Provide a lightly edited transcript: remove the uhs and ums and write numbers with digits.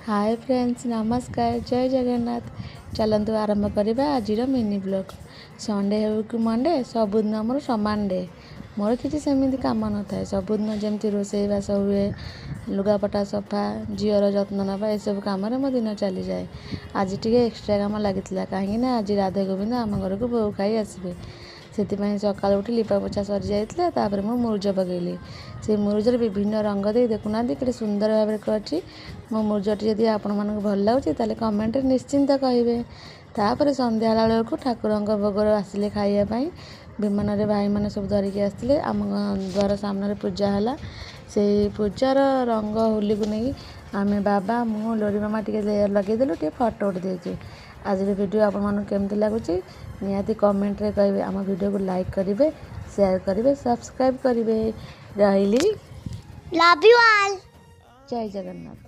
Hi friends नमस्कार जय जगन्नाथ। चलतु आरंभ करवा आज मिनी ब्लॉग। संडे हो कि मंडे सबुदिन मोर सामान डे। मोर किसी सेमती कम न था सबुदिन जमी रोसईवास हुए लुगापटा सफा झीर जत्न नवा सब कम मो दिन चली जाए। आज टी एक्सट्रा कम लगी कहीं आज राधे गोविंद आम घर को बोऊ खाई आसबे से सका उठी लिपा पोछा सरी जाता मु मुरुज पकईली से मुरुजर विभिन्न रंग दे देखुना कि सुंदर भाव कर मो मुरुजटी जदि आपण मानक भल लगे ताले कमेंट निश्चिंत कहे। तापर संध्या बेलू ठाकुर भोग आसिले खाइबापी विमान में भाई मैंने सब धरिकी आसते आम द्वार सामने पूजा है से पूजार रंग होली को नहीं आम बाबा मु लोरी मामा टे लगेदेलु टे फटो उठी आज वीडियो आपण मानक केमती लगुच निहाती कमेंट रे कहे। आम वीडियो को लाइक करेंगे शेयर करेंगे सब्सक्राइब करेंगे। रही लव यू ऑल। जय जगन्नाथ।